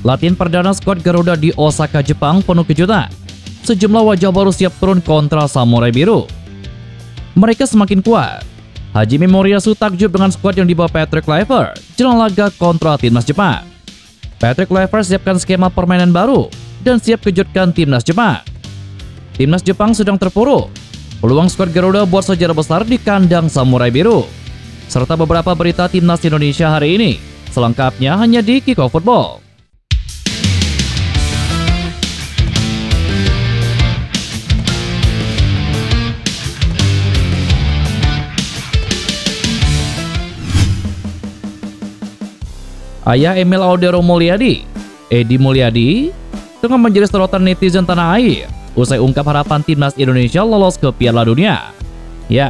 Latihan perdana skuad Garuda di Osaka, Jepang penuh kejutan. Sejumlah wajah baru siap turun kontra Samurai Biru. Mereka semakin kuat. Hajime Moriyasu takjub dengan skuad yang dibawa Patrick Kluivert jelang laga kontra timnas Jepang. Patrick Kluivert siapkan skema permainan baru dan siap kejutkan timnas Jepang. Timnas Jepang sedang terpuruk. Peluang skuad Garuda buat sejarah besar di kandang Samurai Biru. Serta beberapa berita timnas Indonesia hari ini. Selengkapnya hanya di Kickoff Football. Ayah Emil Audero Mulyadi, Edi Mulyadi, tengah menjadi sorotan netizen tanah air usai ungkap harapan timnas Indonesia lolos ke Piala Dunia. Ya,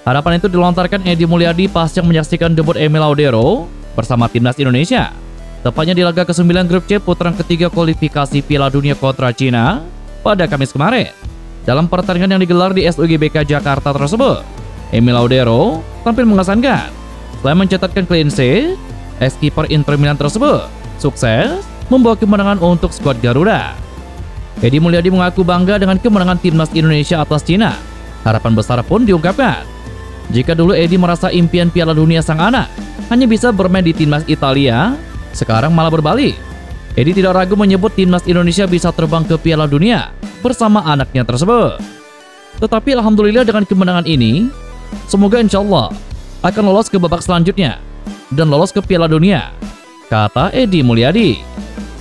harapan itu dilontarkan Edi Mulyadi pasca menyaksikan debut Emil Audero bersama timnas Indonesia, tepatnya di laga ke-9 grup C putaran ketiga kualifikasi Piala Dunia kontra Cina pada Kamis kemarin. Dalam pertandingan yang digelar di SUGBK Jakarta tersebut, Emil Audero tampil mengesankan. Selain mencatatkan clean sheet, ex-kiper Inter Milan tersebut sukses membawa kemenangan untuk skuad Garuda. Edi Mulyadi mengaku bangga dengan kemenangan timnas Indonesia atas Cina. Harapan besar pun diungkapkan. Jika dulu Edi merasa impian Piala Dunia sang anak hanya bisa bermain di timnas Italia, sekarang malah berbalik. Edi tidak ragu menyebut timnas Indonesia bisa terbang ke Piala Dunia bersama anaknya tersebut. Tetapi alhamdulillah dengan kemenangan ini, semoga insya Allah akan lolos ke babak selanjutnya dan lolos ke Piala Dunia, kata Edi Mulyadi.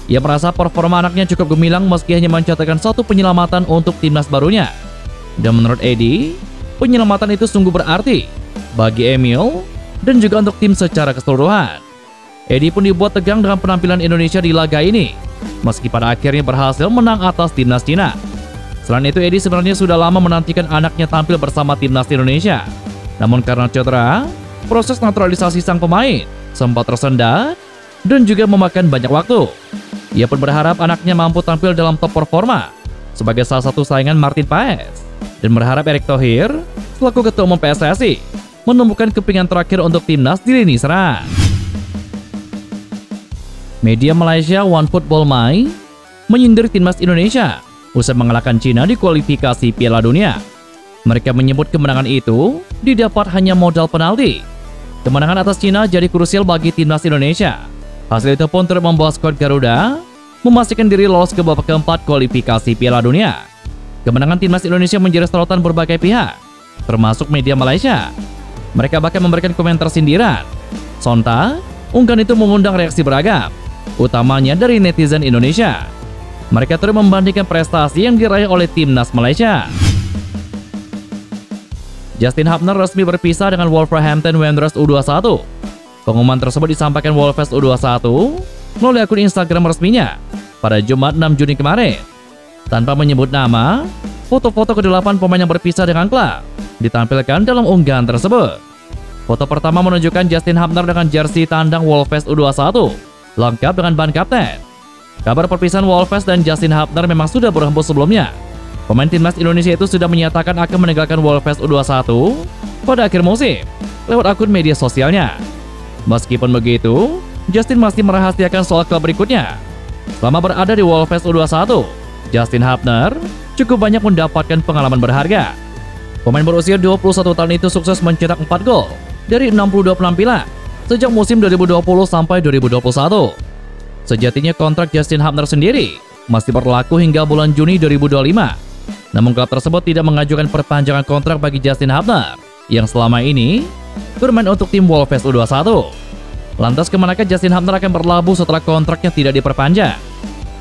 Ia merasa performa anaknya cukup gemilang meski hanya mencatatkan satu penyelamatan untuk timnas barunya. Dan menurut Edi, penyelamatan itu sungguh berarti bagi Emil dan juga untuk tim secara keseluruhan. Edi pun dibuat tegang dengan penampilan Indonesia di laga ini, meski pada akhirnya berhasil menang atas timnas Cina. Selain itu, Edi sebenarnya sudah lama menantikan anaknya tampil bersama timnas Indonesia. Namun karena cedera, proses naturalisasi sang pemain sempat tersendat dan juga memakan banyak waktu. Ia pun berharap anaknya mampu tampil dalam top performa sebagai salah satu saingan Martin Paes, dan berharap Erick Thohir selaku Ketua Umum PSSI menemukan kepingan terakhir untuk timnas di lini serang. Media Malaysia One Football My menyindir timnas Indonesia usai mengalahkan Cina di kualifikasi Piala Dunia. Mereka menyebut kemenangan itu didapat hanya modal penalti. Kemenangan atas Cina jadi krusial bagi timnas Indonesia. Hasil itu pun turut membawa skuad Garuda memastikan diri lolos ke babak keempat kualifikasi Piala Dunia. Kemenangan timnas Indonesia menjadi sorotan berbagai pihak, termasuk media Malaysia. Mereka bahkan memberikan komentar sindiran. Sontak, unggahan itu mengundang reaksi beragam, utamanya dari netizen Indonesia. Mereka terus membandingkan prestasi yang diraih oleh timnas Malaysia. Justin Hubner resmi berpisah dengan Wolverhampton Wanderers U21. Pengumuman tersebut disampaikan Wolves U21 melalui akun Instagram resminya pada Jumat 6 Juni kemarin. Tanpa menyebut nama, foto-foto ke-8 pemain yang berpisah dengan klub ditampilkan dalam unggahan tersebut. Foto pertama menunjukkan Justin Hubner dengan jersey tandang Wolves U21, lengkap dengan ban kapten. Kabar perpisahan Wolves dan Justin Hubner memang sudah berhembus sebelumnya. Pemain timnas Indonesia itu sudah menyatakan akan meninggalkan Wolves U21 pada akhir musim lewat akun media sosialnya. Meskipun begitu, Justin masih merahasiakan soal klub berikutnya. Selama berada di Wolves U21, Justin Hubner cukup banyak mendapatkan pengalaman berharga. Pemain berusia 21 tahun itu sukses mencetak 4 gol dari 62 penampilan sejak musim 2020 sampai 2021. Sejatinya kontrak Justin Hubner sendiri masih berlaku hingga bulan Juni 2025. Namun klub tersebut tidak mengajukan perpanjangan kontrak bagi Justin Hubner yang selama ini bermain untuk tim Wolves U21. Lantas kemanakah Justin Hubner akan berlabuh setelah kontraknya tidak diperpanjang?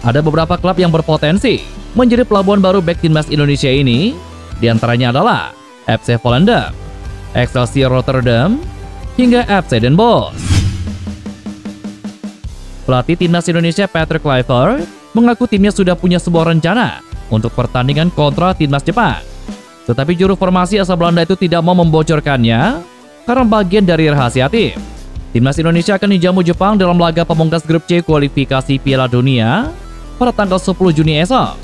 Ada beberapa klub yang berpotensi menjadi pelabuhan baru bek timnas Indonesia ini, diantaranya adalah FC Volendam, Excelsior Rotterdam, hingga FC Den Bosch. Pelatih timnas Indonesia Patrick Kluivert mengaku timnya sudah punya sebuah rencana untuk pertandingan kontra timnas Jepang. Tetapi juru formasi asal Belanda itu tidak mau membocorkannya karena bagian dari rahasia tim. Timnas Indonesia akan dijamu Jepang dalam laga pemungkas grup C kualifikasi Piala Dunia pada tanggal 10 Juni esok.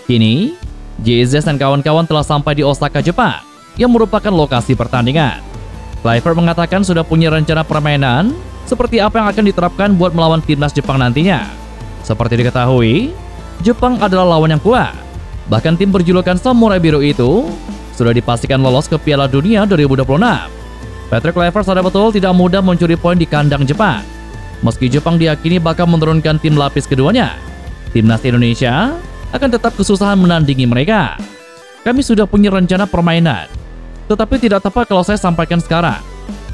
Kini, JZ dan kawan-kawan telah sampai di Osaka, Jepang, yang merupakan lokasi pertandingan. Kluivert mengatakan sudah punya rencana permainan seperti apa yang akan diterapkan buat melawan timnas Jepang nantinya. Seperti diketahui, Jepang adalah lawan yang kuat. Bahkan tim berjulukan Samurai Biru itu sudah dipastikan lolos ke Piala Dunia 2026. Patrick Kluivert sadar betul tidak mudah mencuri poin di kandang Jepang. Meski Jepang diyakini bakal menurunkan tim lapis keduanya, timnas Indonesia akan tetap kesusahan menandingi mereka. Kami sudah punya rencana permainan, tetapi tidak tepat kalau saya sampaikan sekarang.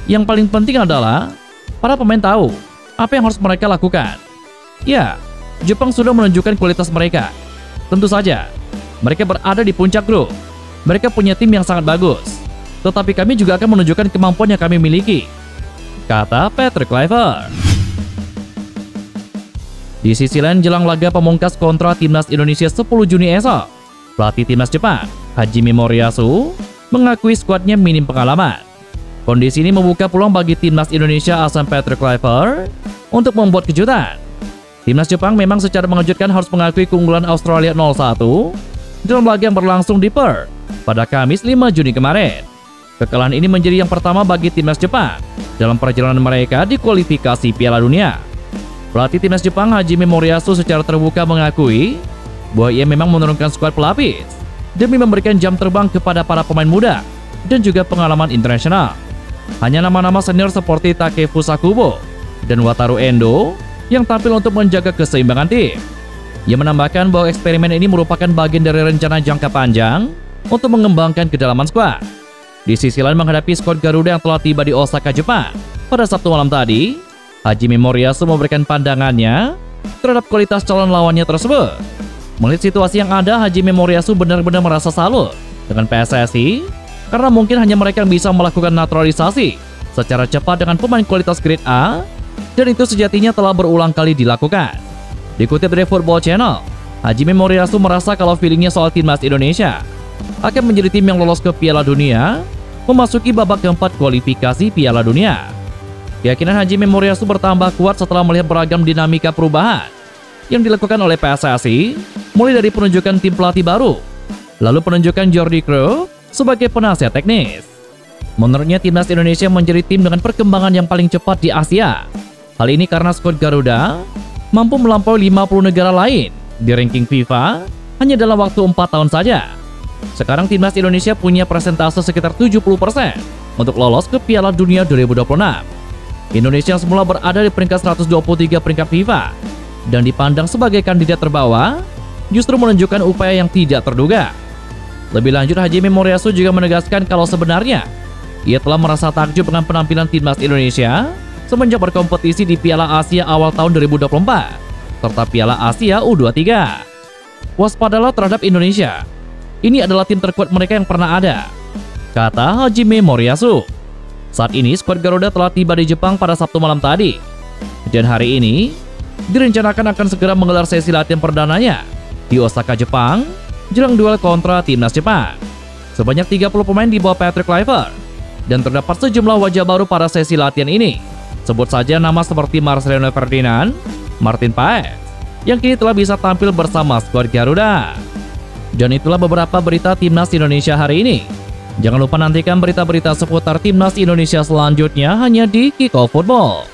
Yang paling penting adalah para pemain tahu apa yang harus mereka lakukan. Ya, Jepang sudah menunjukkan kualitas mereka. Tentu saja, mereka berada di puncak grup. Mereka punya tim yang sangat bagus. Tetapi kami juga akan menunjukkan kemampuan yang kami miliki, kata Patrick Kluivert. Di sisi lain, jelang laga pemungkas kontra timnas Indonesia 10 Juni esok, pelatih timnas Jepang, Hajime Moriyasu, mengakui skuadnya minim pengalaman. Kondisi ini membuka peluang bagi timnas Indonesia asal Patrick Kluivert untuk membuat kejutan. Timnas Jepang memang secara mengejutkan harus mengakui keunggulan Australia 0-1 dalam laga yang berlangsung di Perth pada Kamis 5 Juni kemarin. Kekalahan ini menjadi yang pertama bagi timnas Jepang dalam perjalanan mereka di kualifikasi Piala Dunia. Pelatih timnas Jepang Hajime Moriyasu secara terbuka mengakui bahwa ia memang menurunkan skuad pelapis demi memberikan jam terbang kepada para pemain muda dan juga pengalaman internasional. Hanya nama-nama senior seperti Takefusa Kubo dan Wataru Endo yang tampil untuk menjaga keseimbangan tim. Ia menambahkan bahwa eksperimen ini merupakan bagian dari rencana jangka panjang untuk mengembangkan kedalaman skuad. Di sisi lain, menghadapi skuad Garuda yang telah tiba di Osaka, Jepang pada Sabtu malam tadi, Hajime Moriyasu memberikan pandangannya terhadap kualitas calon lawannya tersebut. Melihat situasi yang ada, Hajime Moriyasu benar-benar merasa salut dengan PSSI karena mungkin hanya mereka yang bisa melakukan naturalisasi secara cepat dengan pemain kualitas grade A, dan itu sejatinya telah berulang kali dilakukan. Dikutip dari Football Channel, Hajime Moriyasu merasa kalau feelingnya soal timnas Indonesia akan menjadi tim yang lolos ke Piala Dunia, memasuki babak keempat kualifikasi Piala Dunia. Keyakinan Hajime Moriyasu bertambah kuat setelah melihat beragam dinamika perubahan yang dilakukan oleh PSSI, mulai dari penunjukan tim pelatih baru, lalu penunjukan Jordi Cruyff sebagai penasihat teknis. Menurutnya, timnas Indonesia menjadi tim dengan perkembangan yang paling cepat di Asia. Hal ini karena skuad Garuda mampu melampaui 50 negara lain di ranking FIFA hanya dalam waktu 4 tahun saja. Sekarang timnas Indonesia punya persentase sekitar 70% untuk lolos ke Piala Dunia 2026. Indonesia yang semula berada di peringkat 123 peringkat FIFA dan dipandang sebagai kandidat terbawah, justru menunjukkan upaya yang tidak terduga. Lebih lanjut, Hajime Moriyasu juga menegaskan kalau sebenarnya ia telah merasa takjub dengan penampilan timnas Indonesia semenjak berkompetisi di Piala Asia awal tahun 2024 serta Piala Asia U23. Waspadalah terhadap Indonesia. Ini adalah tim terkuat mereka yang pernah ada, kata Hajime Moriyasu. Saat ini skuad Garuda telah tiba di Jepang pada Sabtu malam tadi, dan hari ini direncanakan akan segera menggelar sesi latihan perdananya di Osaka, Jepang, jelang duel kontra timnas Jepang. Sebanyak 30 pemain di bawah Patrick Kluivert, dan terdapat sejumlah wajah baru pada sesi latihan ini. Sebut saja nama seperti Marcelino Ferdinand, Martin Paes, yang kini telah bisa tampil bersama skuad Garuda. Dan itulah beberapa berita timnas Indonesia hari ini. Jangan lupa nantikan berita-berita seputar timnas Indonesia selanjutnya hanya di Kickoff Football.